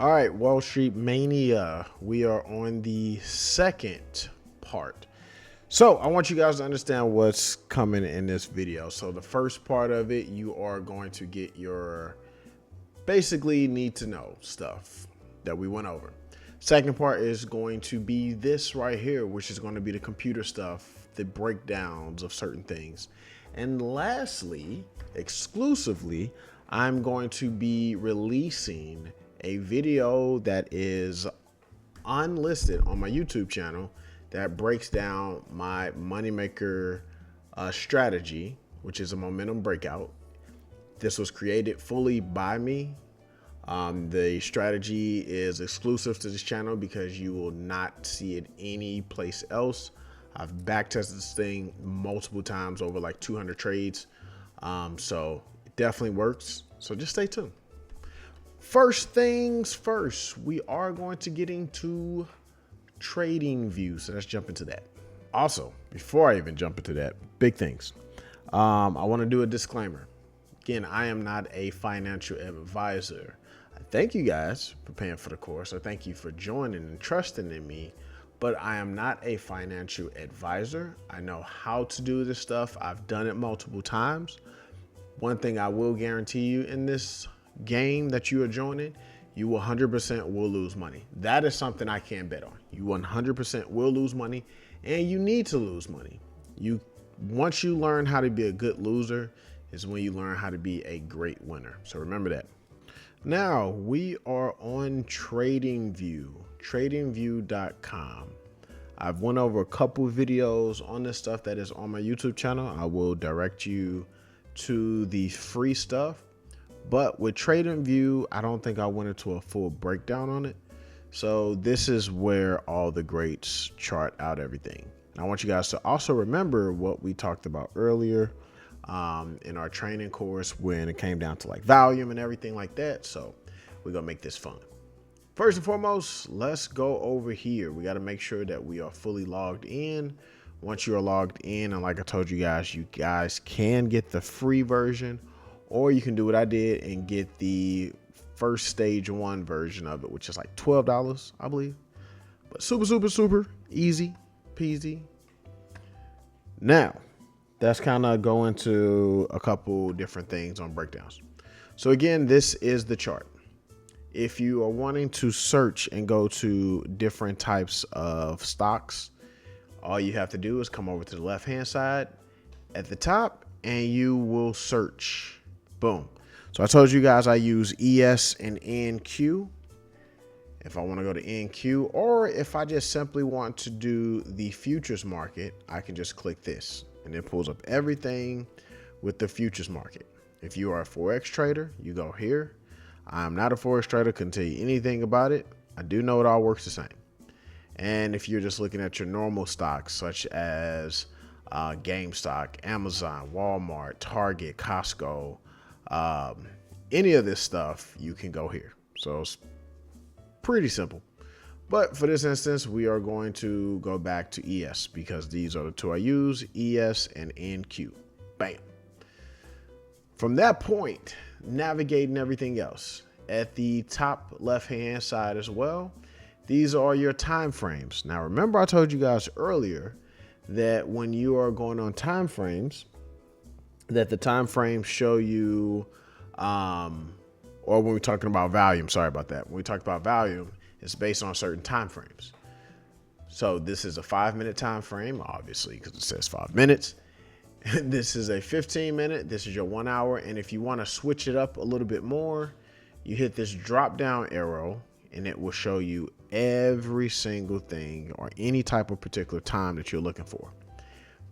All right, Wall Street Mania. We are on the second part. So I want you guys to understand what's coming in this video. So the first part of it, you are going to get your basically need to know stuff that we went over. Second part is going to be this right here, which is going to be the computer stuff, the breakdowns of certain things. And lastly, exclusively, I'm going to be releasing a video that is unlisted on my YouTube channel that breaks down my moneymaker strategy, which is a momentum breakout. This was created fully by me. The strategy is exclusive to this channel because you will not see it any place else. I've backtested this thing multiple times over like 200 trades. So it definitely works. So just stay tuned. First things first, we are going to get into trading views. So let's jump into that. Also, before I even jump into that, big things. I want to do a disclaimer. Again, I am not a financial advisor. I thank you guys for paying for the course. I thank you for joining and trusting in me, but I am not a financial advisor. I know how to do this stuff. I've done it multiple times. One thing I will guarantee you in this game that you are joining, you 100% will lose money. That is something I can't bet on. You 100% will lose money, and you need to lose money. Once you learn how to be a good loser is when you learn how to be a great winner. So remember that. Now we are on TradingView, tradingview.com. I've went over a couple of videos on this stuff that is on my YouTube channel. I will direct you to the free stuff. But with TradingView, I don't think I went into a full breakdown on it. So this is where all the greats chart out everything. And I want you guys to also remember what we talked about earlier in our training course when it came down to like volume and everything like that. So we're going to make this fun. First and foremost, let's go over here. We got to make sure that we are fully logged in. Once you are logged in, and like I told you guys can get the free version, or you can do what I did and get the first stage 1 version of it, which is like $12, I believe. But super easy peasy. Now, that's kind of go into a couple different things on breakdowns. So again, this is the chart. If you are wanting to search and go to different types of stocks, all you have to do is come over to the left-hand side at the top and you will search. Boom. So I told you guys I use ES and NQ. If I want to go to NQ, or if I just simply want to do the futures market, I can just click this and it pulls up everything with the futures market. If you are a Forex trader, you go here. I'm not a Forex trader, couldn't tell you anything about it. I do know it all works the same. And if you're just looking at your normal stocks, such as GameStop, Amazon, Walmart, Target, Costco, any of this stuff, you can go here. So it's pretty simple. But for this instance, we are going to go back to ES because these are the two I use, ES and NQ. Bam. From that point, navigating everything else. At the top left-hand side as well, these are your time frames. Now, remember I told you guys earlier that when you are going on time frames, that the time frames show you, or when we're talking about volume, sorry about that. When we talk about volume, it's based on certain time frames. So this is a 5-minute time frame, obviously, because it says 5 minutes. This is a 15-minute. This is your 1 hour. And if you want to switch it up a little bit more, you hit this drop down arrow and it will show you every single thing or any type of particular time that you're looking for.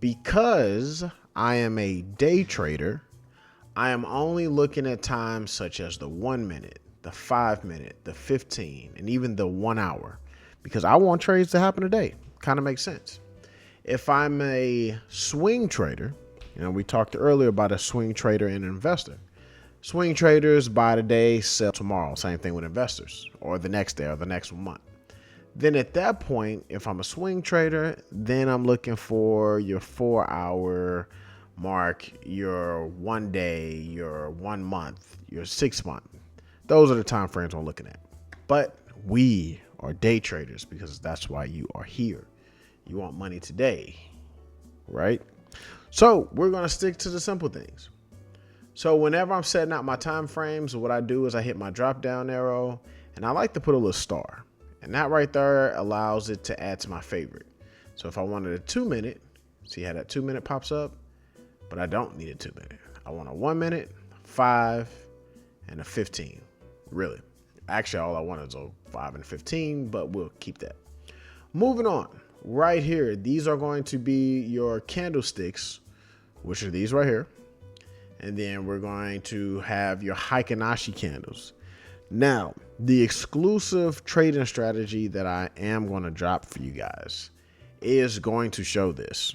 Because I am a day trader, I am only looking at times such as the 1 minute, the 5 minute, the 15, and even the 1 hour, because I want trades to happen today. Kind of makes sense. If I'm a swing trader, we talked earlier about a swing trader and an investor. Swing traders buy today, sell tomorrow. Same thing with investors, or the next day or the next month. Then at that point, if I'm a swing trader, then I'm looking for your 4-hour mark, your 1 day, your 1 month, your 6 month. Those are the time frames I'm looking at. but we are day traders because that's why you are here. You want money today, right? So we're going to stick to the simple things. So whenever I'm setting out my time frames, what I do is I hit my drop down arrow and I like to put a little star, and that right there allows it to add to my favorite. So if I wanted a 2 minute, see how that 2 minute pops up, but I don't need a 2 minute. I want a 1 minute, 5, and a 15. Really. Actually, all I want is a 5 and 15, but we'll keep that. Moving on. Right here, these are going to be your candlesticks, which are these right here. And then we're going to have your Heikin-Ashi candles. Now, the exclusive trading strategy that I am going to drop for you guys is going to show this.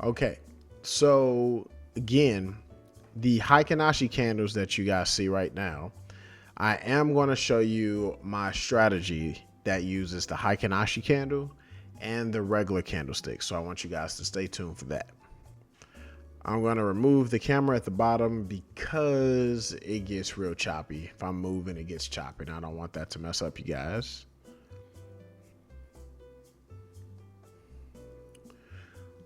Okay, so again, the Heikin-Ashi candles that you guys see right now, I am going to show you my strategy that uses the Heikin-Ashi candle and the regular candlestick. So I want you guys to stay tuned for that. I'm going to remove the camera at the bottom because it gets real choppy. If I'm moving, it gets choppy, and I don't want that to mess up you guys.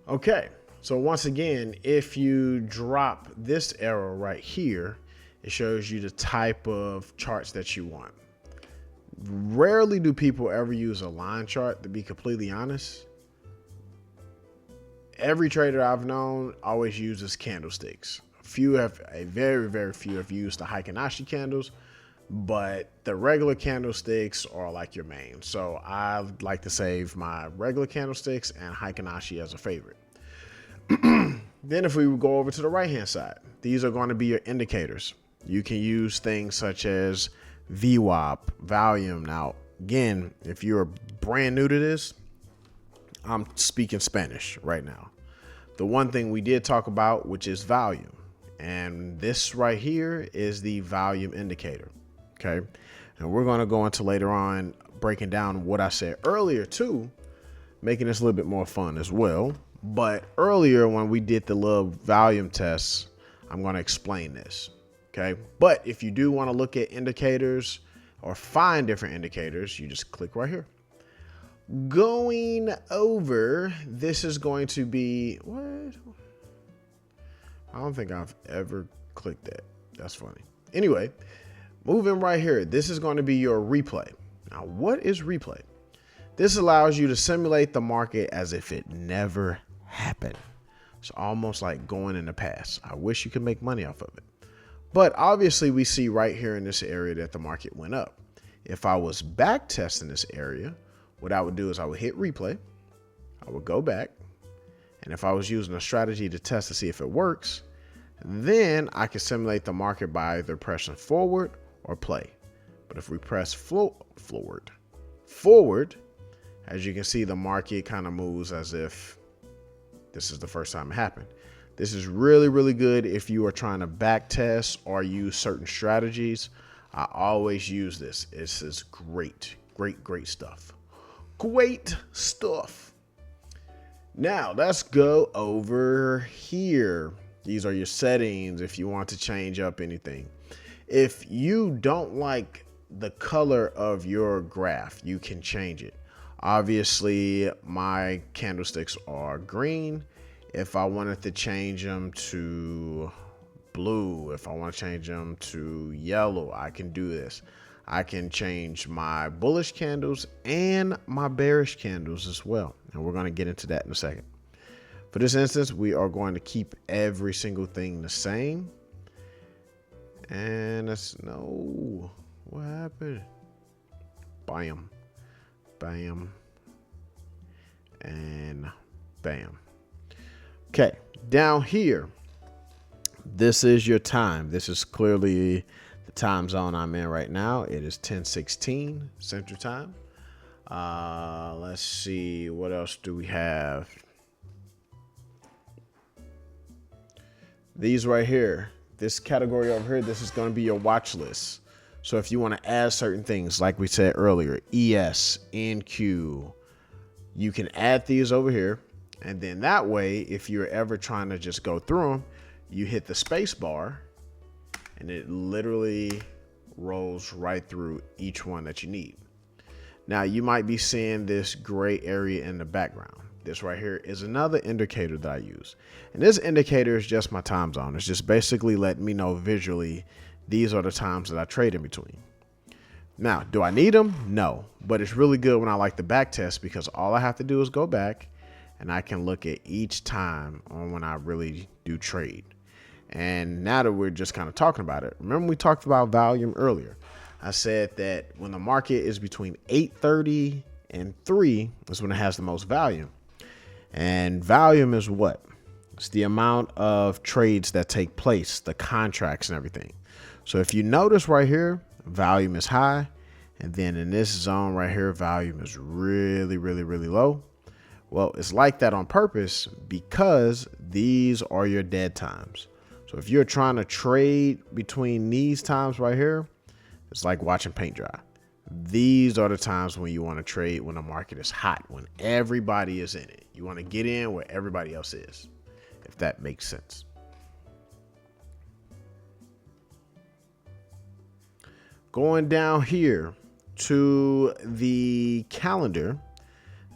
Okay, so once again, if you drop this arrow right here, it shows you the type of charts that you want. Rarely do people ever use a line chart, to be completely honest. Every trader I've known always uses candlesticks. Very few have used the Heikin-Ashi candles, but the regular candlesticks are like your main. So I like to save my regular candlesticks and Heikin-Ashi as a favorite. Then if we go over to the right hand side, these are going to be your indicators. You can use things such as VWAP, volume. Now, again, if you're brand new to this, I'm speaking Spanish right now. The one thing we did talk about, which is volume. And this right here is the volume indicator. Okay. And we're going to go into later on breaking down what I said earlier too, making this a little bit more fun as well. But earlier when we did the little volume tests, I'm going to explain this. Okay. But if you do want to look at indicators or find different indicators, you just click right here. Going over, this is going to be what? I don't think I've ever clicked that. That's funny. Anyway, moving right here, this is going to be your replay. Now, what is replay? This allows you to simulate the market as if it never happened. It's almost like going in the past. I wish you could make money off of it. But obviously, we see right here in this area that the market went up. If I was back testing this area, what I would do is I would hit replay, I would go back, and if I was using a strategy to test to see if it works, then I can simulate the market by either pressing forward or play. But if we press forward, as you can see, the market kind of moves as if this is the first time it happened. This is really, really good if you are trying to back test or use certain strategies. I always use this. This is great, great stuff. Great stuff. Now let's go over here. These are your settings if you want to change up anything. If you don't like the color of your graph, you can change it. Obviously, my candlesticks are green. If I wanted to change them to blue, if I want to change them to yellow, I can do this. I can change my bullish candles and my bearish candles as well. And we're going to get into that in a second. For this instance, we are going to keep every single thing the same. And that's no, what happened? Bam, bam, and bam. Okay, down here, this is your time. This is clearly the time zone I'm in right now. It is 10:16 Central Time. Let's see, what else do we have? These right here, this category over here, this is going to be your watch list. So if you want to add certain things, like we said earlier, ES, NQ, you can add these over here. And then that way, if you're ever trying to just go through them, you hit the space bar and it literally rolls right through each one that you need. Now you might be seeing this gray area in the background. This right here is another indicator that I use. And this indicator is just my time zone. It's just basically letting me know visually, these are the times that I trade in between. Now, do I need them? No, but it's really good when I like the back test, because all I have to do is go back and I can look at each time on when I really do trade. And now that we're just kind of talking about it, remember we talked about volume earlier. I said that when the market is between 8:30 and 3 is when it has the most volume. And volume is what? It's the amount of trades that take place, the contracts and everything. So if you notice right here, volume is high. And then in this zone right here, volume is really, really, really low. Well, it's like that on purpose because these are your dead times. So if you're trying to trade between these times right here, it's like watching paint dry. These are the times when you want to trade when the market is hot, when everybody is in it. You want to get in where everybody else is, if that makes sense. Going down here to the calendar,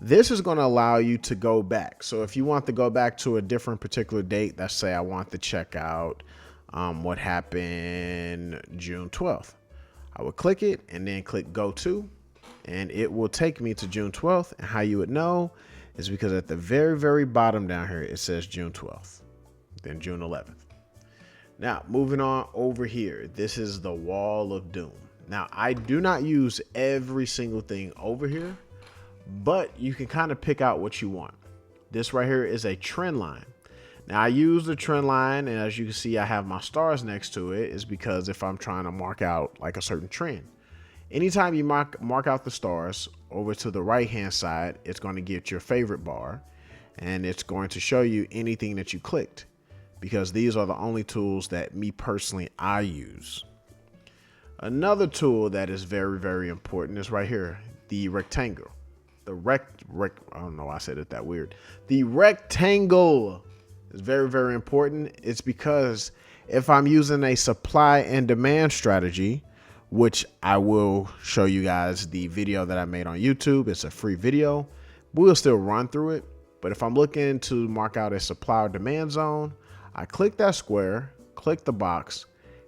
this is going to allow you to go back. So if you want to go back to a different particular date, let's say I want to check out what happened June 12th. I would click it and then click go to, and it will take me to June 12th. And how you would know is because at the very, very bottom down here, it says June 12th, then June 11th. Now, moving on over here, this is the wall of doom. Now, I do not use every single thing over here, but you can kind of pick out what you want. This right here is a trend line. Now I use the trend line, and as you can see, I have my stars next to it, is because if I'm trying to mark out like a certain trend, anytime you mark out the stars over to the right hand side, it's going to get your favorite bar, and it's going to show you anything that you clicked, because these are the only tools that me personally I use. Another tool that is very, very important is right here, the rectangle. I don't know why I said it that weird. The rectangle is very, very important. It's because if I'm using a supply and demand strategy, which I will show you guys the video that I made on YouTube, it's a free video. We'll still run through it. But if I'm looking to mark out a supply or demand zone, I click that square, click the box,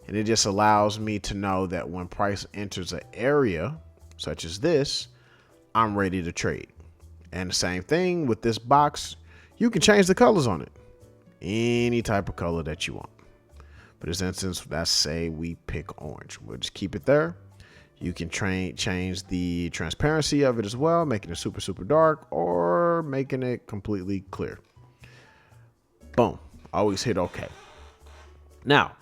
and it just allows me to know that when price enters an area such as this, I'm ready to trade. And the same thing with this box, you can change the colors on it. Any type of color that you want. But in this instance, let's say we pick orange. We'll just keep it there. You can change the transparency of it as well, making it super, super dark, or making it completely clear. Boom. Always hit OK. Now,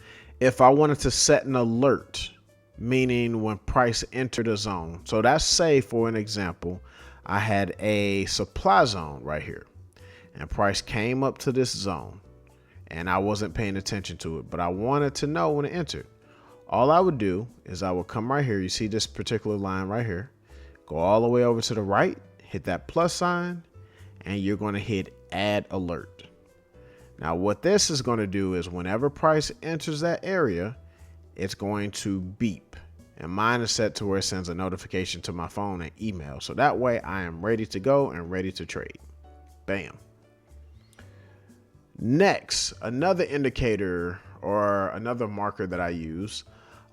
if I wanted to set an alert, meaning when price entered a zone. So that's, say for an example, I had a supply zone right here, and price came up to this zone, and I wasn't paying attention to it, but I wanted to know when it entered. All I would do is I would come right here. You see this particular line right here, go all the way over to the right, hit that plus sign, and you're going to hit add alert. Now what this is going to do is whenever price enters that area, it's going to beep, and mine is set to where it sends a notification to my phone and email. So that way I am ready to go and ready to trade. Bam. Next, another indicator or another marker that I use.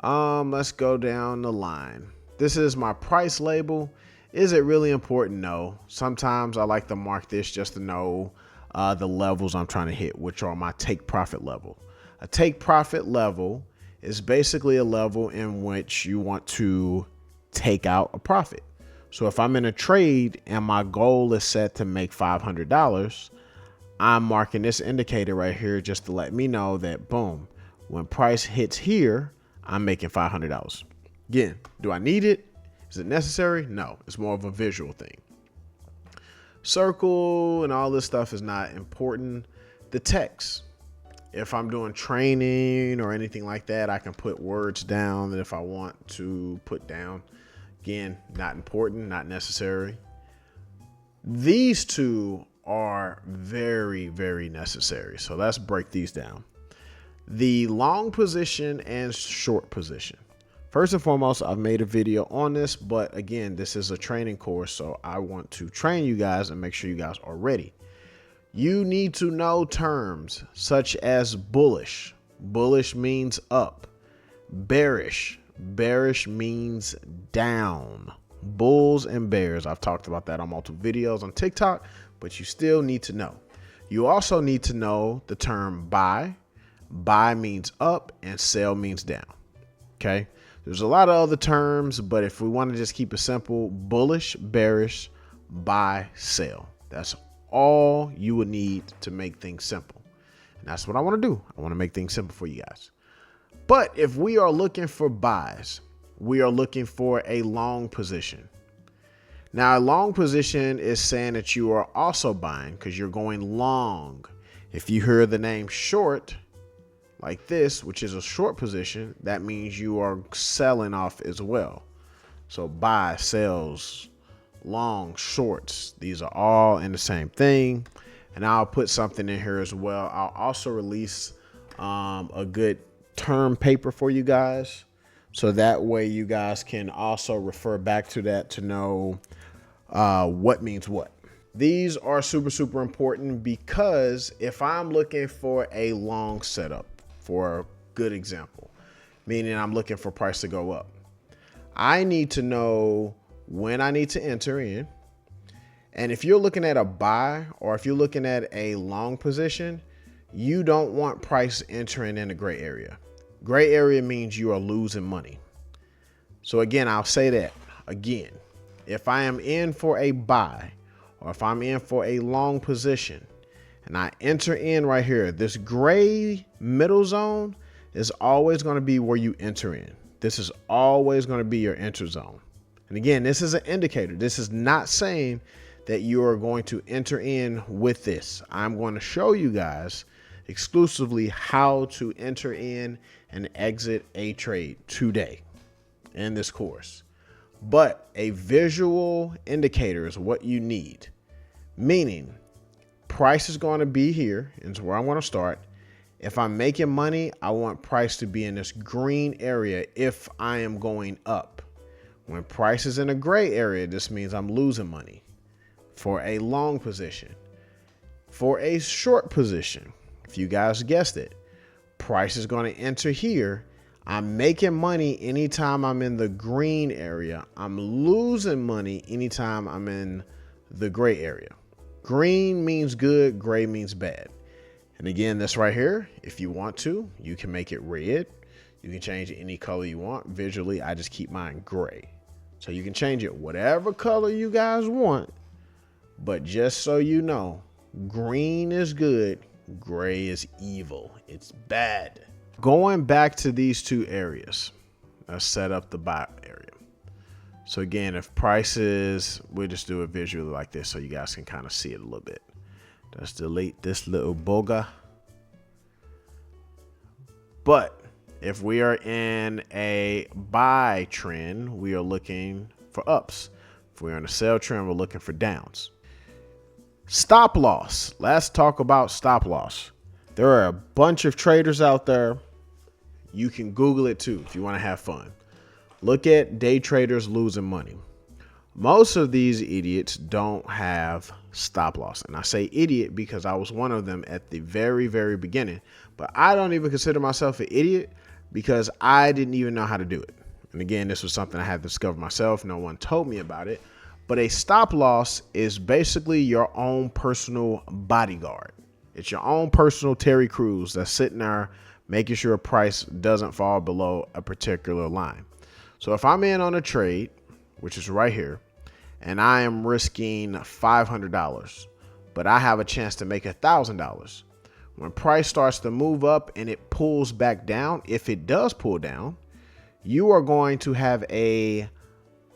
Let's go down the line. This is my price label. Is it really important? No. Sometimes I like to mark this just to know the levels I'm trying to hit, which are my take profit level. A take profit level is basically a level in which you want to take out a profit. So if I'm in a trade and my goal is set to make $500, I'm marking this indicator right here just to let me know that, boom, when price hits here, I'm making $500. Again, do I need it? Is it necessary? No, it's more of a visual thing. Circle and all this stuff is not important. The text, if I'm doing training or anything like that, I can put words down that if I want to put down. Again, not important, not necessary. These two are very, very necessary. So let's break these down. The long position and short position. First and foremost, I've made a video on this, but again, this is a training course, so I want to train you guys and make sure you guys are ready. You need to know terms such as bullish. Bullish means up. Bearish. Bearish means down. Bulls and bears. I've talked about that on multiple videos on TikTok, but you still need to know. You also need to know the term buy. Buy means up and sell means down. Okay. There's a lot of other terms, but if we want to just keep it simple, bullish, bearish, buy, sell. That's all you would need to make things simple. And that's what I want to do. I want to make things simple for you guys. But if we are looking for buys, we are looking for a long position. Now, a long position is saying that you are also buying because you're going long. If you hear the name short, like this, which is a short position, that means you are selling off as well. So buy, sells, long, shorts, these are all in the same thing. And I'll put something in here as well. I'll also release a good term paper for you guys, so that way you guys can also refer back to that to know what means what. These are super important because if I'm looking for a long setup, for a good example, meaning I'm looking for price to go up, I need to know when I need to enter in. And if you're looking at a buy or if you're looking at a long position, you don't want price entering in a gray area. Gray area means you are losing money. So again, I'll say that again. If I am in for a buy or if I'm in for a long position and I enter in right here, this gray middle zone is always going to be where you enter in. This is always going to be your enter zone. And again, this is an indicator. This is not saying that you are going to enter in with this. I'm going to show you guys exclusively how to enter in and exit a trade today in this course. But a visual indicator is what you need, meaning price is going to be here, and it's where I want to start. If I'm making money, I want price to be in this green area if I am going up. When price is in a gray area, this means I'm losing money for a long position. For a short position, if you guys guessed it, price is going to enter here. I'm making money anytime I'm in the green area. I'm losing money anytime I'm in the gray area. Green means good, gray means bad. And again, this right here, if you want to, you can make it red. You can change it any color you want. Visually, I just keep mine gray. So you can change it whatever color you guys want. But just so you know, green is good, gray is evil. It's bad. Going back to these two areas, let's set up the buy area. So again, if price is, we'll just do it visually like this so you guys can kind of see it a little bit. Let's delete this little boga. But if we are in a buy trend, we are looking for ups. If we're in a sell trend, we're looking for downs. Stop loss. Let's talk about stop loss. There are a bunch of traders out there. You can Google it too if you want to have fun. Look at day traders losing money. Most of these idiots don't have stop loss. And I say idiot because I was one of them at the very beginning. But I don't even consider myself an idiot because I didn't even know how to do it. And again, this was something I had to discover myself. No one told me about it. But a stop loss is basically your own personal bodyguard. It's your own personal Terry Crews that's sitting there making sure a price doesn't fall below a particular line. So if I'm in on a trade, which is right here, and I am risking $500, but I have a chance to make $1,000. When price starts to move up and it pulls back down, if it does pull down, you are going to have a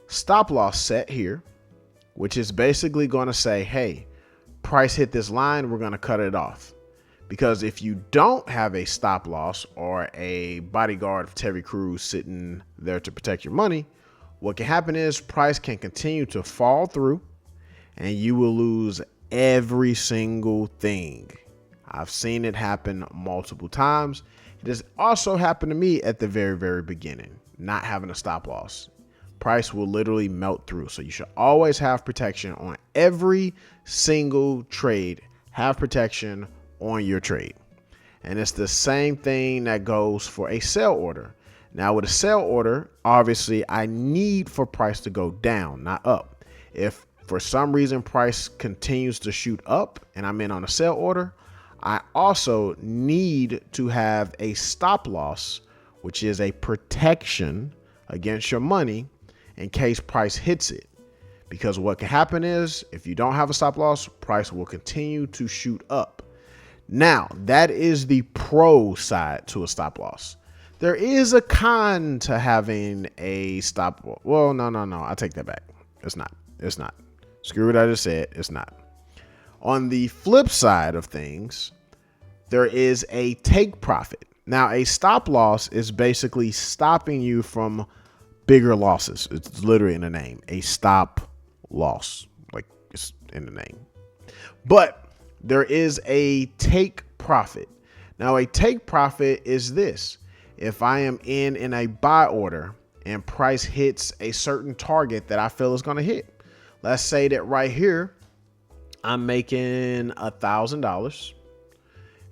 stop loss set here, which is basically going to say, hey, price hit this line, we're going to cut it off. Because if you don't have a stop loss or a bodyguard of Terry Crews sitting there to protect your money, what can happen is price can continue to fall through and you will lose every single thing. I've seen it happen multiple times. It has also happened to me at the very, very beginning, not having a stop loss. Price will literally melt through. So you should always have protection on every single trade. Have protection on your trade. And it's the same thing that goes for a sell order. Now with a sell order, obviously I need for price to go down, not up. If for some reason price continues to shoot up and I'm in on a sell order, I also need to have a stop loss, which is a protection against your money in case price hits it. Because what can happen is if you don't have a stop loss, price will continue to shoot up. Now, that is the pro side to a stop loss. There is a con to having a stop. Well, no. I take that back. It's not. Screw what I just said. It's not. On the flip side of things, there is a take profit. Now, a stop loss is basically stopping you from bigger losses. It's literally in the name, a stop loss, like it's in the name. But there is a take profit. Now, a take profit is this. If I am in a buy order and price hits a certain target that I feel is going to hit, let's say that right here, I'm making $1,000.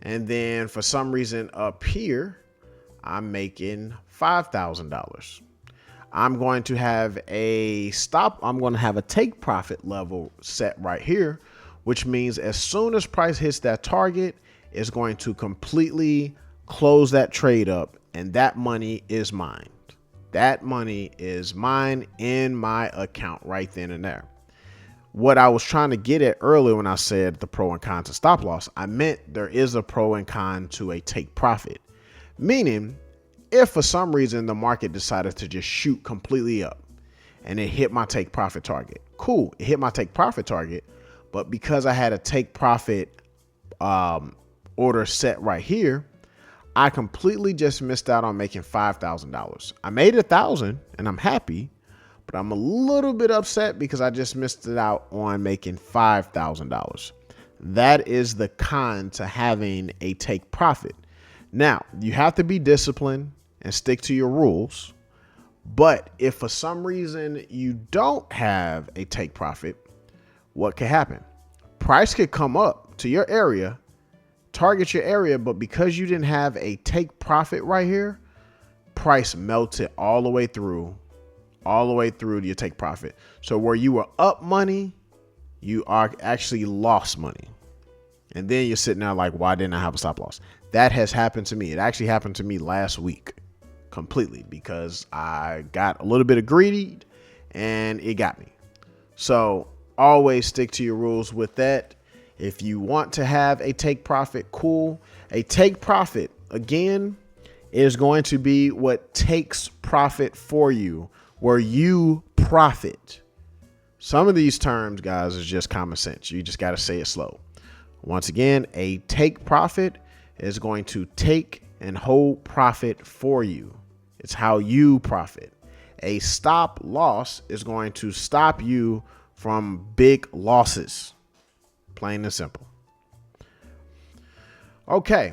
And then for some reason up here, I'm making $5,000. I'm going to have a stop. I'm going to have a take profit level set right here, which means as soon as price hits that target, it's going to completely close that trade up. And that money is mine. That money is mine in my account right then and there. What I was trying to get at earlier when I said the pro and con to stop loss, I meant there is a pro and con to a take profit. Meaning, if for some reason the market decided to just shoot completely up and it hit my take profit target, cool, it hit my take profit target, but because I had a take profit order set right here, I completely just missed out on making $5,000. I made $1,000 and I'm happy, but I'm a little bit upset because I just missed it out on making $5,000. That is the con to having a take profit. Now, you have to be disciplined and stick to your rules. But if for some reason you don't have a take profit, what could happen? Price could come up to your area, target your area, but because you didn't have a take profit right here, price melted all the way through to your take profit. So where you were up money, you are actually lost money. And then you're sitting there like, why didn't I have a stop loss? That has happened to me. It actually happened to me last week completely because I got a little bit of greedy and it got me. So always stick to your rules with that. If you want to have a take profit, cool. A take profit, again, is going to be what takes profit for you, where you profit. Some of these terms, guys, is just common sense. You just got to say it slow. Once again, a take profit is going to take and hold profit for you. It's how you profit. A stop loss is going to stop you from big losses. Plain and simple. Okay,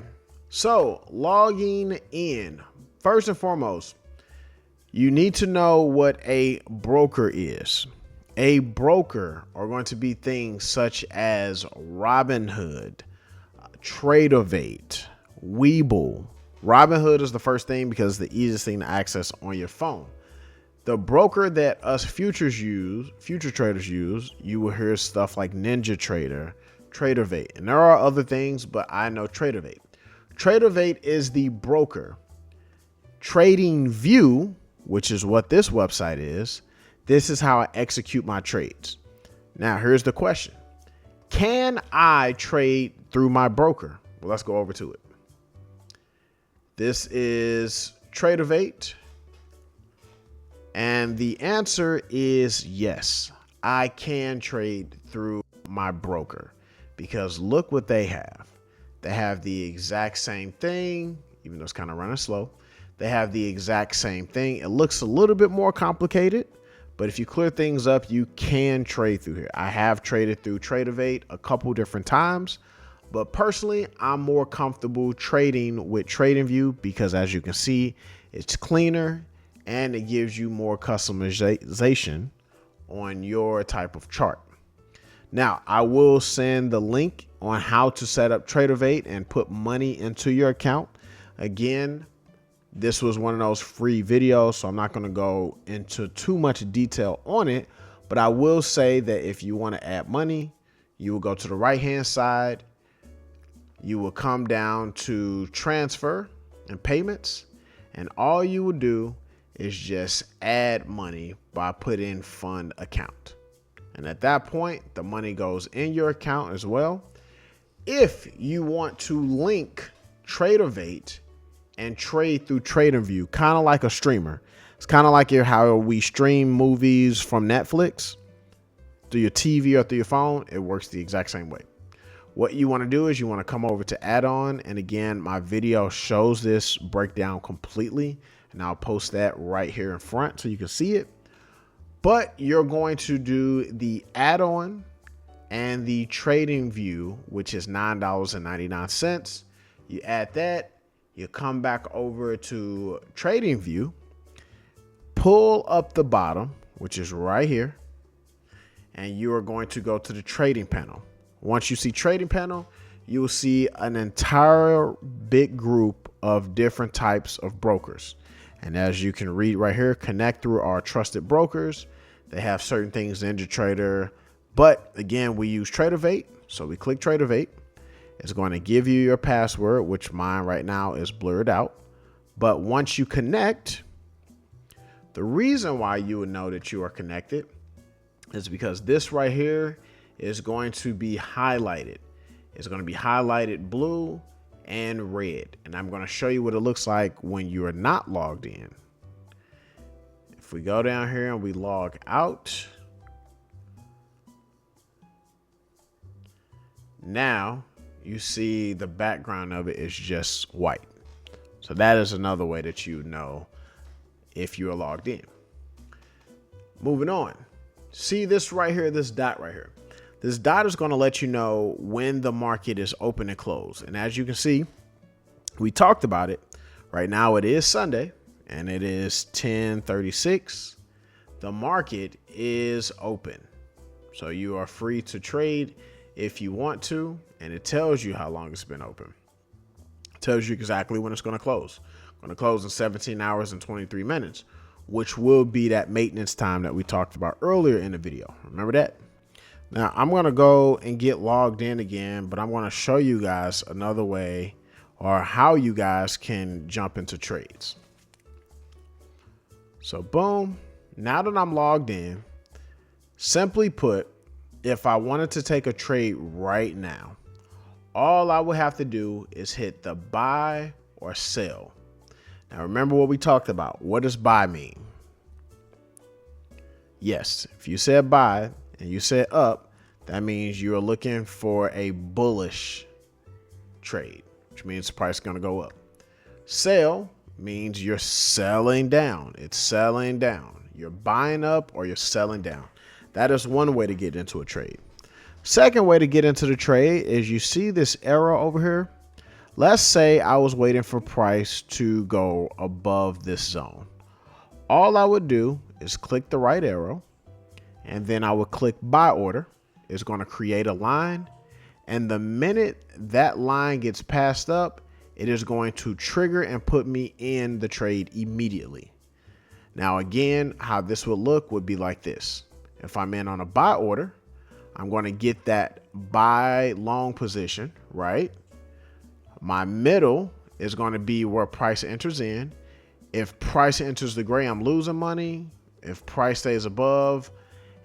so logging in. First and foremost, you need to know what a broker is. A broker are going to be things such as Robinhood, Tradeovate, Webull. Robinhood is the first thing because it's the easiest thing to access on your phone. The broker that us future traders use, you will hear stuff like NinjaTrader, Tradeovate, and there are other things, but I know Tradeovate. Tradeovate is the broker. TradingView, which is what this website is, this is how I execute my trades. Now, here's the question. Can I trade through my broker? Well, let's go over to it. This is Tradeovate. And the answer is yes, I can trade through my broker because look what they have. They have the exact same thing, even though it's kind of running slow. They have the exact same thing. It looks a little bit more complicated, but if you clear things up, you can trade through here. I have traded through Tradeovate a couple different times. But personally, I'm more comfortable trading with TradingView because, as you can see, it's cleaner and it gives you more customization on your type of chart. Now, I will send the link on how to set up Tradeovate and put money into your account. Again, this was one of those free videos, so I'm not going to go into too much detail on it, but I will say that if you want to add money, you will go to the right-hand side. You will come down to transfer and payments, and all you will do is just add money by putting fund account. And at that point, the money goes in your account as well. If you want to link Tradeovate and trade through TradingView, kind of like a streamer. It's kind of like how we stream movies from Netflix through your TV or through your phone. It works the exact same way. What you want to do is you want to come over to add-on. And again, my video shows this breakdown completely. And I'll post that right here in front so you can see it. But you're going to do the add-on and the TradingView, which is $9.99. You add that, you come back over to TradingView, pull up the bottom, which is right here, and you are going to go to the trading panel. Once you see trading panel, you will see an entire big group of different types of brokers. And as you can read right here, connect through our trusted brokers. They have certain things, NinjaTrader, but again, we use Tradeovate. So we click Tradeovate. It's going to give you your password, which mine right now is blurred out. But once you connect, the reason why you would know that you are connected is because this right here is going to be highlighted. It's going to be highlighted blue and red. And I'm going to show you what it looks like when you are not logged in. If we go down here and we log out, now you see the background of it is just white. So that is another way that you know if you are logged in. Moving on. See this right here, this dot right here. This dot is going to let you know when the market is open and closed. And as you can see, we talked about it. Right now it is Sunday and it is 10:36. The market is open. So you are free to trade if you want to. And it tells you how long it's been open. It tells you exactly when it's going to close. Going to close in 17 hours and 23 minutes, which will be that maintenance time that we talked about earlier in the video. Remember that? Now I'm going to go and get logged in again, but I'm going to show you guys another way or how you guys can jump into trades. So boom, now that I'm logged in, simply put, if I wanted to take a trade right now, all I would have to do is hit the buy or sell. Now remember what we talked about. What does buy mean? Yes, if you said buy and you said up, that means you're looking for a bullish trade, which means the price is going to go up. Sell means you're selling down. It's selling down. You're buying up or you're selling down. That is one way to get into a trade. Second way to get into the trade is you see this arrow over here. Let's say I was waiting for price to go above this zone. All I would do is click the right arrow and then I would click buy order. It's going to create a line. And the minute that line gets passed up, it is going to trigger and put me in the trade immediately. Now, again, how this would look would be like this. If I'm in on a buy order, I'm going to get that buy long position, right? My middle is going to be where price enters in. If price enters the gray, I'm losing money. If price stays above,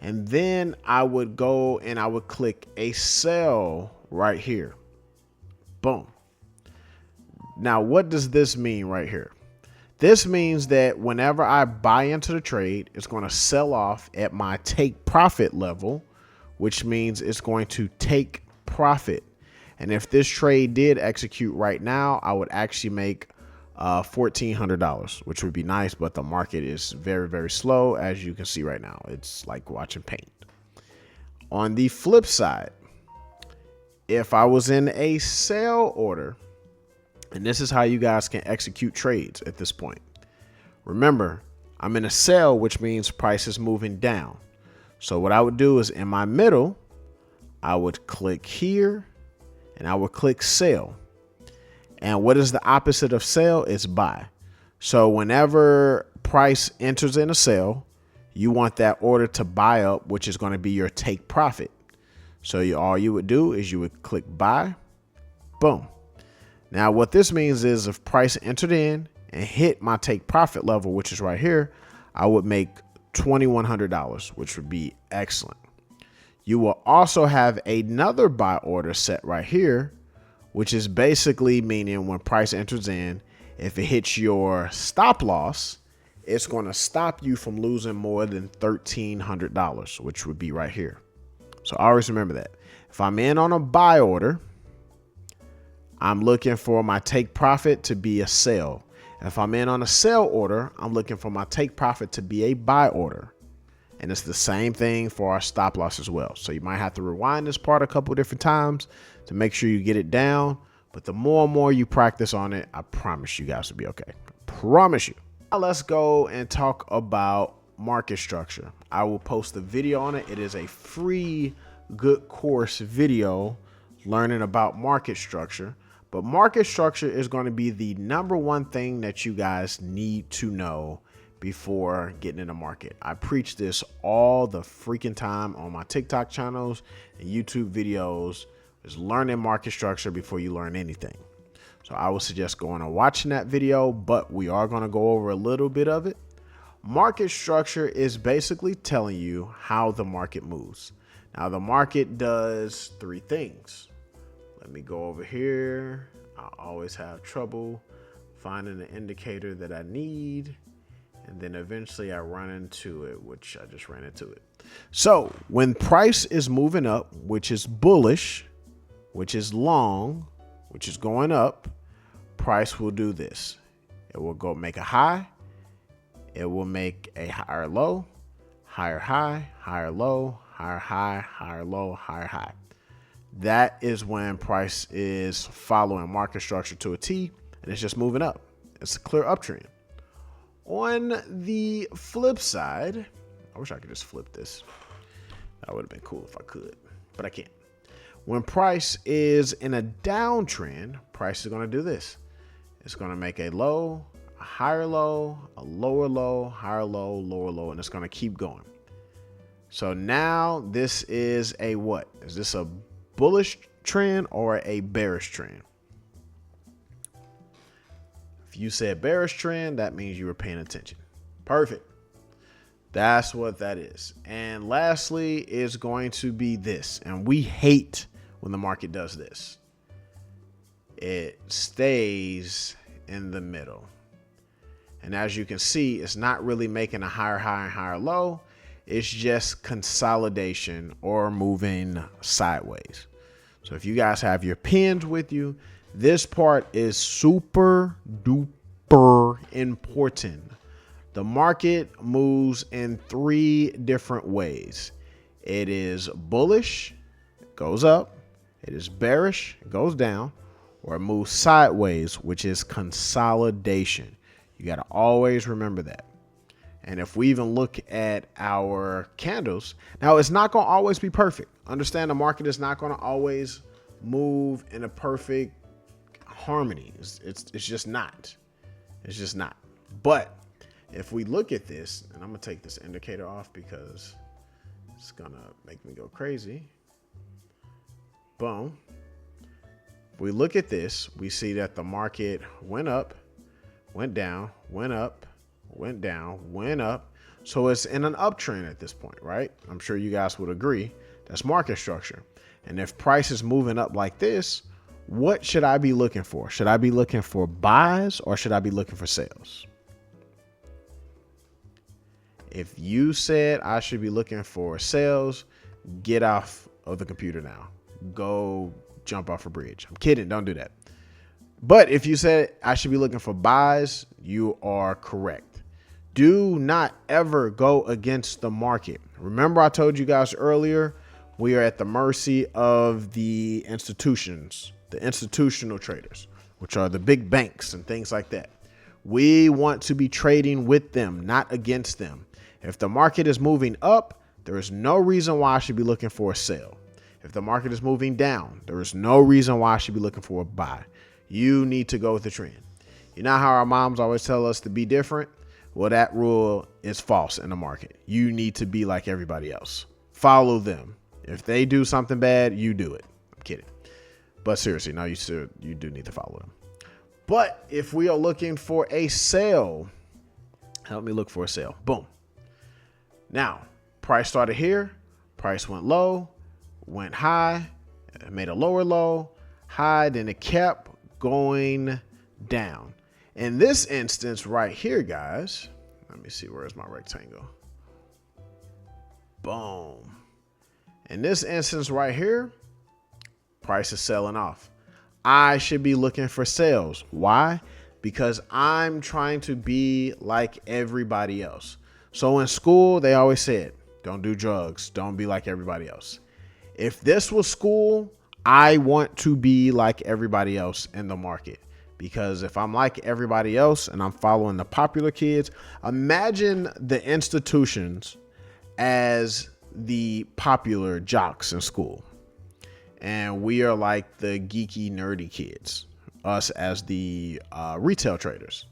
and then I would go and I would click a sell right here. Boom. Now, what does this mean right here? This means that whenever I buy into the trade, it's going to sell off at my take profit level, which means it's going to take profit. And if this trade did execute right now, I would actually make $1,400, which would be nice. But the market is very, very slow. As you can see right now, it's like watching paint. On the flip side, if I was in a sell order, and this is how you guys can execute trades at this point. Remember, I'm in a sell, which means price is moving down. So what I would do is in my middle, I would click here and I would click sell. And what is the opposite of sell? It's buy. So whenever price enters in a sell, you want that order to buy up, which is going to be your take profit. So all you would do is you would click buy, boom. Now what this means is if price entered in and hit my take profit level, which is right here, I would make $2,100, which would be excellent. You will also have another buy order set right here, which is basically meaning when price enters in, if it hits your stop loss, it's going to stop you from losing more than $1,300, which would be right here. So always remember that. If I'm in on a buy order, I'm looking for my take profit to be a sell. If I'm in on a sell order, I'm looking for my take profit to be a buy order. And it's the same thing for our stop loss as well. So you might have to rewind this part a couple of different times to make sure you get it down. But the more and more you practice on it, I promise you guys will be okay. Promise you. Now let's go and talk about market structure. I will post a video on it. It is a free good course video learning about market structure. But market structure is going to be the #1 thing that you guys need to know before getting in the market. I preach this all the freaking time on my TikTok channels and YouTube videos. Is learning market structure before you learn anything. So I would suggest going and watching that video, but we are going to go over a little bit of it. Market structure is basically telling you how the market moves. Now the market does 3 things. Let me go over here. I always have trouble finding the indicator that I need. And then eventually I run into it, which I just ran into it. So when price is moving up, which is bullish, which is long, which is going up, price will do this. It will go make a high. It will make a higher low, higher high, higher low, higher high, higher low, higher high. That is when price is following market structure to a T, and it's just moving up. It's a clear uptrend. On the flip side, I wish I could just flip this. That would have been cool if I could, but I can't. When price is in a downtrend, price is going to do this. It's going to make a low, a higher low, a lower low, higher low, lower low, and it's going to keep going. So now this is a what? Is this a bullish trend or a bearish trend? If you said bearish trend, that means you were paying attention. Perfect. That's what that is. And lastly is going to be this. And we hate when the market does this. It stays in the middle. And as you can see, it's not really making a higher high and higher low. It's just consolidation or moving sideways. So if you guys have your pins with you, this part is super duper important. The market moves in 3 different ways. It is bullish, it goes up. It is bearish, it goes down, or it moves sideways, which is consolidation. You got to always remember that. And if we even look at our candles, now it's not going to always be perfect. Understand the market is not going to always move in a perfect harmony. It's just not. It's just not. But if we look at this, and I'm going to take this indicator off because it's going to make me go crazy. Boom. If we look at this, we see that the market went up, went down, went up, went down, went up. So it's in an uptrend at this point, right? I'm sure you guys would agree. That's market structure. And if price is moving up like this, what should I be looking for? Should I be looking for buys or should I be looking for sales? If you said I should be looking for sales, get off of the computer now. Go jump off a bridge. I'm kidding. Don't do that. But if you said I should be looking for buys, you are correct. Do not ever go against the market. Remember, I told you guys earlier, We are at the mercy of the institutions, the institutional traders, which are the big banks and things like that. We want to be trading with them, not against them. If the market is moving up, there is no reason why I should be looking for a sell. If the market is moving down, there is no reason why I should be looking for a buy. You need to go with the trend. You know how our moms always tell us to be different? Well, that rule is false in the market. You need to be like everybody else. Follow them. If they do something bad, you do it. I'm kidding. But seriously, no, you do need to follow them. But if we are looking for a sale, help me look for a sale. Boom. Now, price started here. Price went low, went high, made a lower low, high, then it kept going down. In this instance right here, guys, let me see, where's my rectangle? Boom. In this instance right here, price is selling off. I should be looking for sales. Why? Because I'm trying to be like everybody else. So in school, they always said, don't do drugs. Don't be like everybody else. If this was school, I want to be like everybody else in the market. Because if I'm like everybody else and I'm following the popular kids, imagine the institutions as the popular jocks in school. And we are like the geeky, nerdy kids, us as the retail traders.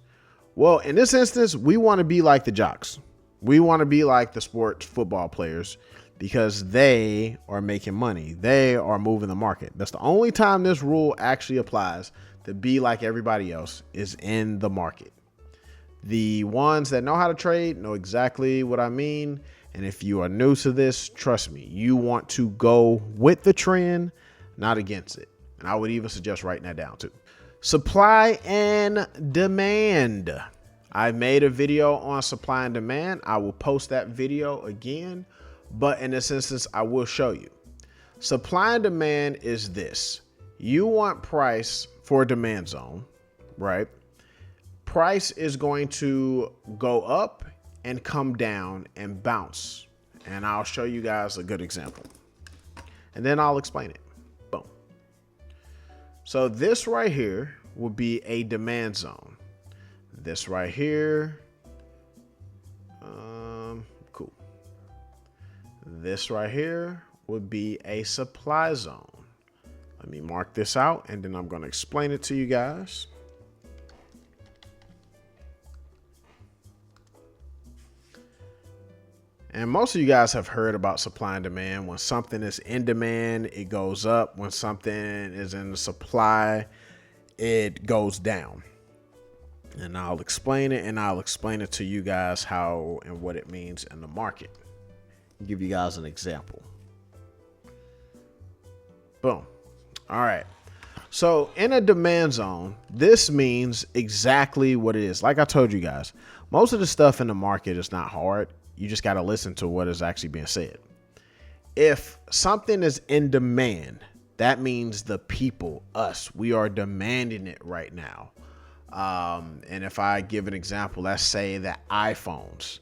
Well, in this instance, we want to be like the jocks. We want to be like the sports football players because they are making money. They are moving the market. That's the only time this rule actually applies, to be like everybody else, is in the market. The ones that know how to trade know exactly what I mean. And if you are new to this, trust me, you want to go with the trend, not against it. And I would even suggest writing that down too. Supply and demand. I made a video on supply and demand. I will post that video again, but in this instance, I will show you. Supply and demand is this. You want price for a demand zone, right? Price is going to go up and come down and bounce. And I'll show you guys a good example. And then I'll explain it. Boom. So this right here would be a demand zone. This right here. Cool. This right here would be a supply zone. Let me mark this out and then I'm going to explain it to you guys. And most of you guys have heard about supply and demand. When something is in demand, it goes up. When something is in the supply, it goes down. And I'll explain it, and I'll explain it to you guys how and what it means in the market. I'll give you guys an example. Boom. All right. So in a demand zone, this means exactly what it is. Like I told you guys, most of the stuff in the market is not hard. You just got to listen to what is actually being said. If something is in demand, that means the people, us, we are demanding it right now. And if I give an example, let's say that iPhones,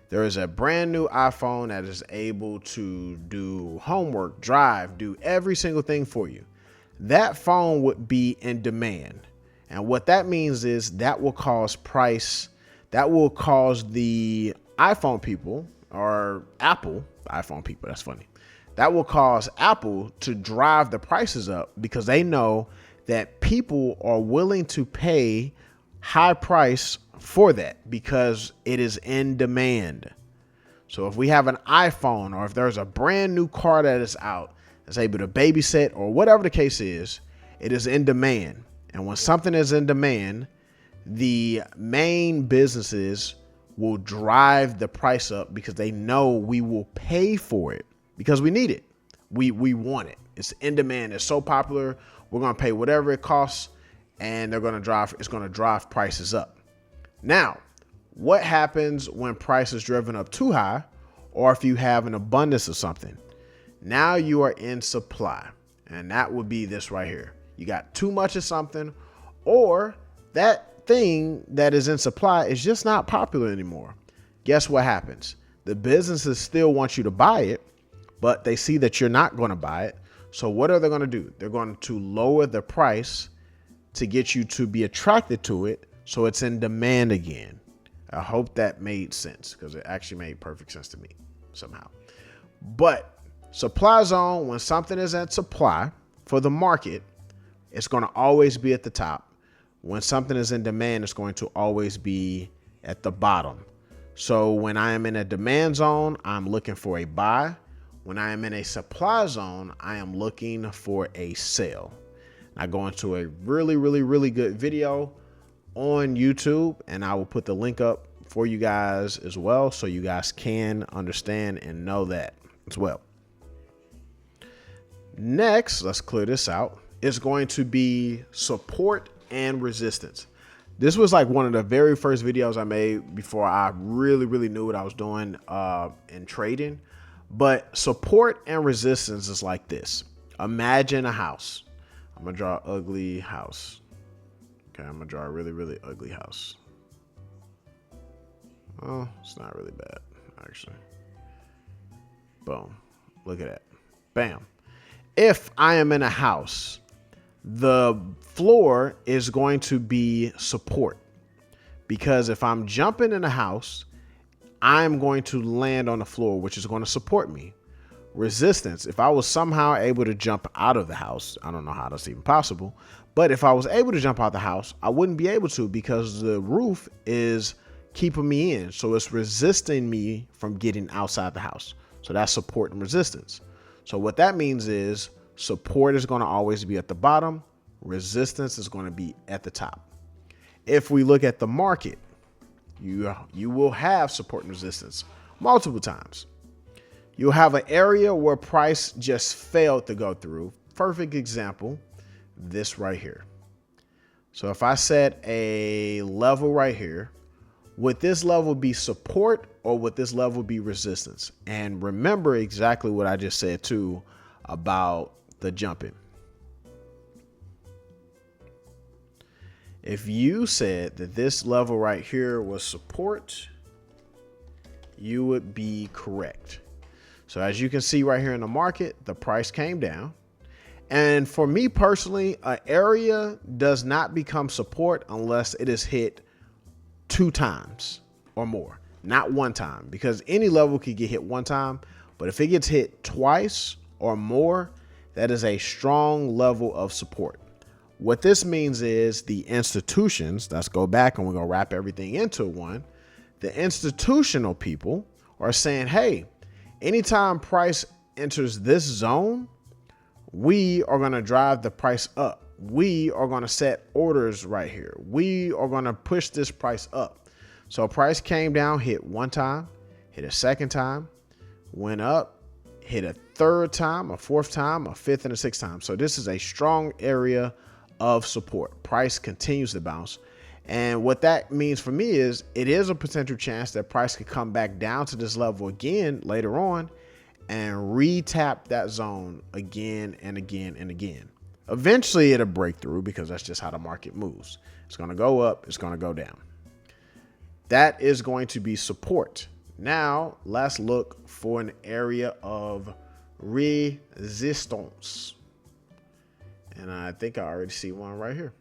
there is a brand new iPhone that is able to do homework, drive, do every single thing for you. That phone would be in demand. And what that means is that will cause price, that will cause the iPhone people, or Apple, iPhone people, that's funny. That will cause Apple to drive the prices up because they know that people are willing to pay high price for that because it is in demand. So if we have an iPhone, or if there's a brand new car that is out that's able to babysit, or whatever the case is, it is in demand. And when something is in demand, the main businesses will drive the price up because they know we will pay for it because we need it. We want it. It's in demand. It's so popular. We're going to pay whatever it costs, and it's going to drive prices up. Now, what happens when price is driven up too high, or if you have an abundance of something? Now you are in supply, and that would be this right here. You got too much of something, or that thing that is in supply is just not popular anymore. Guess what happens? The businesses still want you to buy it, but they see that you're not going to buy it. So what are they going to do? They're going to lower the price to get you to be attracted to it, so it's in demand again. I hope that made sense, because it actually made perfect sense to me somehow. But supply zone, when something is at supply for the market, it's going to always be at the top. When something is in demand, it's going to always be at the bottom. So when I am in a demand zone, I'm looking for a buy. When I am in a supply zone, I am looking for a sell. I go into a really good video on YouTube, and I will put the link up for you guys as well, so you guys can understand and know that as well. Next, let's clear this out. It's going to be support and resistance. This was like one of the very first videos I made before I really knew what I was doing in trading. But support and resistance is like this. Imagine a house. I'm gonna draw an ugly house. Okay, I'm gonna draw a really ugly house. Oh, it's not really bad, actually. Boom. Look at that. Bam. If I am in a house, the floor is going to be support, because if I'm jumping in a house, I'm going to land on the floor, which is going to support me. Resistance, if I was somehow able to jump out of the house, I don't know how that's even possible, but if I was able to jump out the house, I wouldn't be able to, because the roof is keeping me in. So it's resisting me from getting outside the house. So that's support and resistance. So what that means is support is going to always be at the bottom. Resistance is going to be at the top. If we look at the market, you will have support and resistance multiple times. You'll have an area where price just failed to go through. Perfect example, this right here. So if I set a level right here, would this level be support or would this level be resistance? And remember exactly what I just said too about the jumping. If you said that this level right here was support, you would be correct. So as you can see right here in the market, the price came down. And for me personally, an area does not become support unless it is hit 2 times or more, not 1 time, because any level could get hit 1 time. But if it gets hit twice or more, that is a strong level of support. What this means is the institutions, let's go back and we're going to wrap everything into one. The institutional people are saying, hey, anytime price enters this zone, we are going to drive the price up. We are going to set orders right here. We are going to push this price up. So price came down, hit 1 time, hit a 2nd time, went up, hit a 3rd time, a 4th time, a 5th, and a 6th time. So this is a strong area of support. Price continues to bounce. And what that means for me is it is a potential chance that price could come back down to this level again later on and re-tap that zone again and again and again. Eventually it'll break through, because that's just how the market moves. It's going to go up, it's going to go down. That is going to be support. Now let's look for an area of resistance. And I think I already see one right here.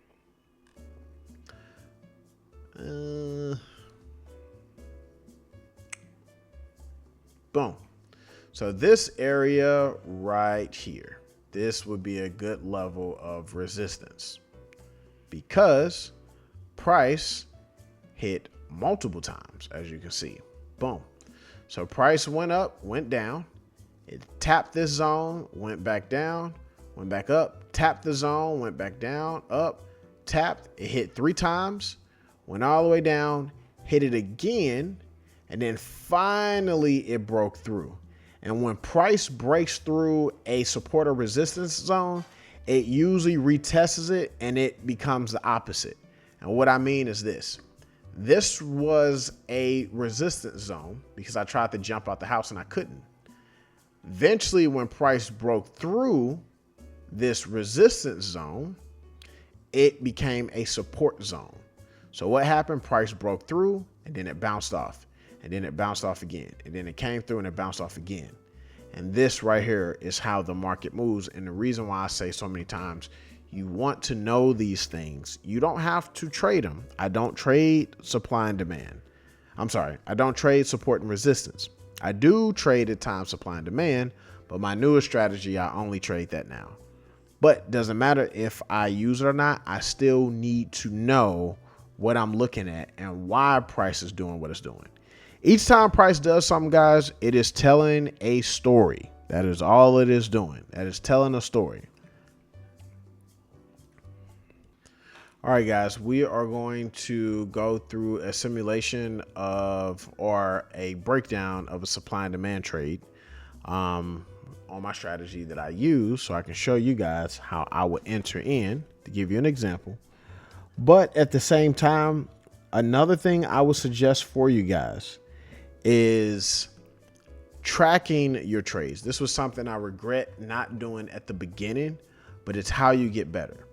Boom. So this area right here, this would be a good level of resistance, because price hit multiple times, as you can see. Boom. So price went up, went down. It tapped this zone, went back down, went back up, tapped the zone, went back down, up, tapped. It hit 3 times, went all the way down, hit it again, and then finally it broke through. And when price breaks through a support or resistance zone, it usually retests it and it becomes the opposite. And what I mean is this. This was a resistance zone because I tried to jump out the house and I couldn't. Eventually, when price broke through this resistance zone, it became a support zone. So what happened? Price broke through and then it bounced off. And then it bounced off again. And then it came through and it bounced off again. And this right here is how the market moves. And the reason why I say so many times, you want to know these things. You don't have to trade them. I don't trade supply and demand. I'm sorry, I don't trade support and resistance. I do trade at times supply and demand, but my newest strategy, I only trade that now. But doesn't matter if I use it or not, I still need to know what I'm looking at and why price is doing what it's doing. Each time price does something, guys, it is telling a story. That is all it is doing. That is telling a story. All right, guys, we are going to go through a simulation of, or a breakdown of a supply and demand trade on my strategy that I use, so I can show you guys how I would enter in to give you an example. But at the same time, another thing I would suggest for you guys is tracking your trades. This was something I regret not doing at the beginning, but it's how you get better.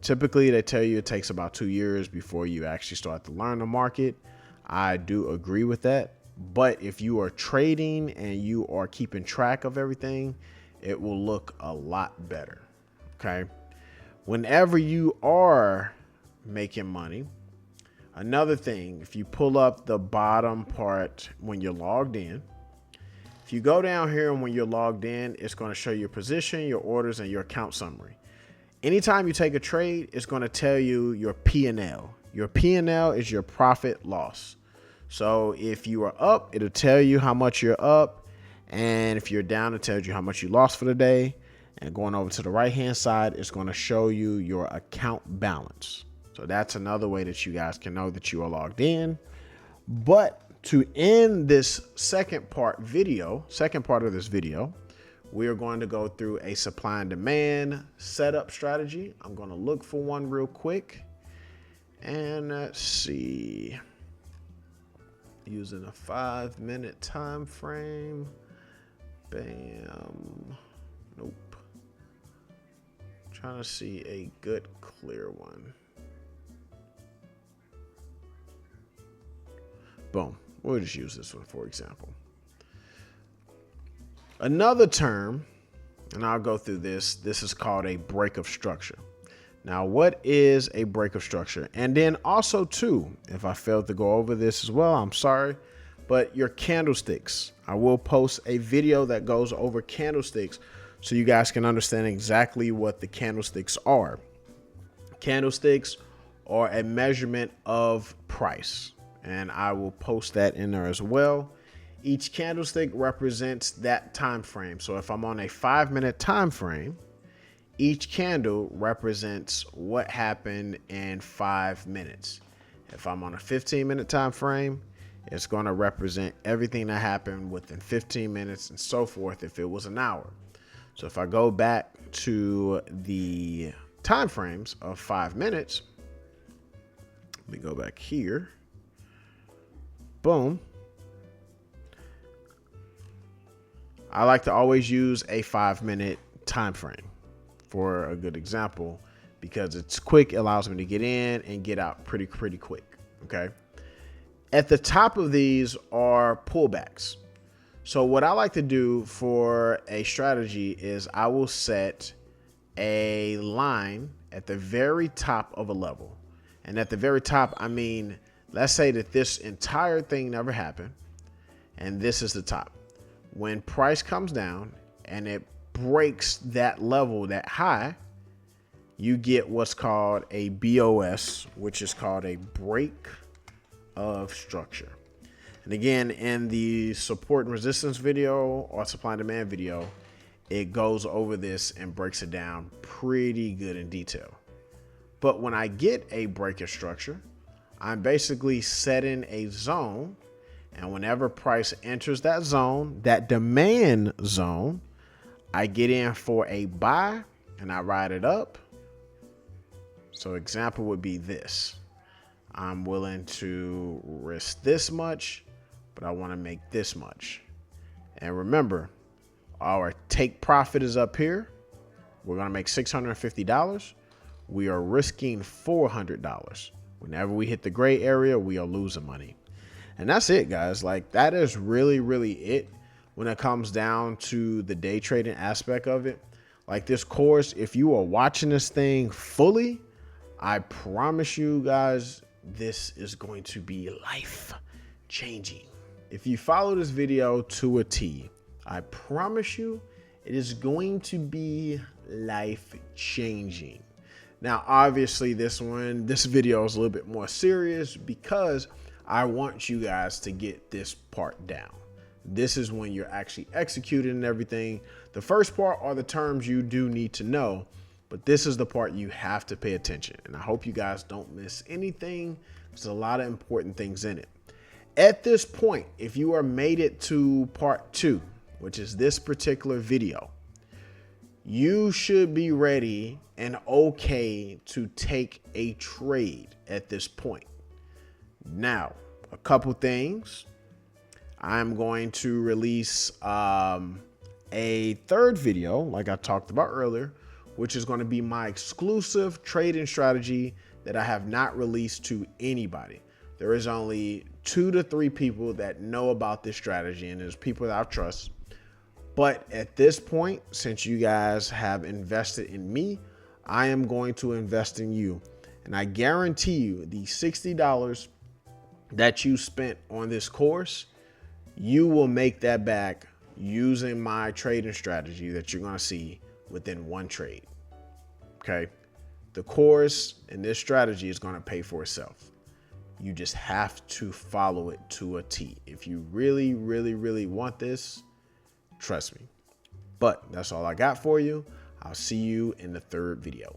Typically, they tell you it takes about 2 years before you actually start to learn the market. I do agree with that. But if you are trading and you are keeping track of everything, it will look a lot better. Okay. Whenever you are making money, another thing, if you pull up the bottom part when you're logged in, if you go down here and when you're logged in, it's going to show your position, your orders, and your account summary. Anytime you take a trade, it's going to tell you your P&L. Your P&L is your profit loss. So if you are up, it'll tell you how much you're up. And if you're down, it tells you how much you lost for the day. And going over to the right-hand side, it's going to show you your account balance. So that's another way that you guys can know that you are logged in. But to end this second part of this video, we are going to go through a supply and demand setup strategy. I'm going to look for one real quick. And let's see. Using a 5-minute time frame. Bam. Nope. Trying to see a good, clear one. Boom. We'll just use this one for example. Another term, and I'll go through this. This is called a break of structure. Now, what is a break of structure? And then also too, if I failed to go over this as well, I'm sorry, but your candlesticks. I will post a video that goes over candlesticks so you guys can understand exactly what the candlesticks are. Candlesticks are a measurement of price, and I will post that in there as well. Each candlestick represents that time frame. So if I'm on a 5-minute time frame, each candle represents what happened in 5 minutes. If I'm on a 15-minute time frame, it's going to represent everything that happened within 15 minutes and so forth if it was an hour. So if I go back to the time frames of 5 minutes, let me go back here. Boom. I like to always use a 5-minute time frame for a good example because it's quick. It allows me to get in and get out pretty quick. Okay. At the top of these are pullbacks. So what I like to do for a strategy is I will set a line at the very top of a level. And at the very top, I mean, let's say that this entire thing never happened and this is the top. When price comes down and it breaks that level, that high, you get what's called a BOS, which is called a break of structure. And again, in the support and resistance video or supply and demand video, it goes over this and breaks it down pretty good in detail. But when I get a break of structure, I'm basically setting a zone. And whenever price enters that zone, that demand zone, I get in for a buy and I ride it up. So example would be this. I'm willing to risk this much, but I want to make this much. And remember, our take profit is up here. We're going to make $650. We are risking $400. Whenever we hit the gray area, we are losing money. And that's it, guys. Like, that is really it. when it comes down to the day trading aspect of it. Like this course, if you are watching this thing fully, I promise you guys, this is going to be life changing. If you follow this video to a T, I promise you it is going to be life changing. Now, obviously this video is a little bit more serious because I want you guys to get this part down. This is when you're actually executing and everything. The first part are the terms you do need to know, but this is the part you have to pay attention. And I hope you guys don't miss anything. There's a lot of important things in it. At this point, if you are made it to part 2, which is this particular video, you should be ready and okay to take a trade at this point. Now, a couple things. I'm going to release a third video, like I talked about earlier, which is going to be my exclusive trading strategy that I have not released to anybody. There is only 2 to 3 people that know about this strategy, and there's people that I trust. But at this point, since you guys have invested in me, I am going to invest in you. And I guarantee you the $60 that you spent on this course, you will make that back using my trading strategy that you're going to see within one trade. Okay. The course and this strategy is going to pay for itself. You just have to follow it to a T. If you really, really, really want this, trust me. But that's all I got for you. I'll see you in the third video.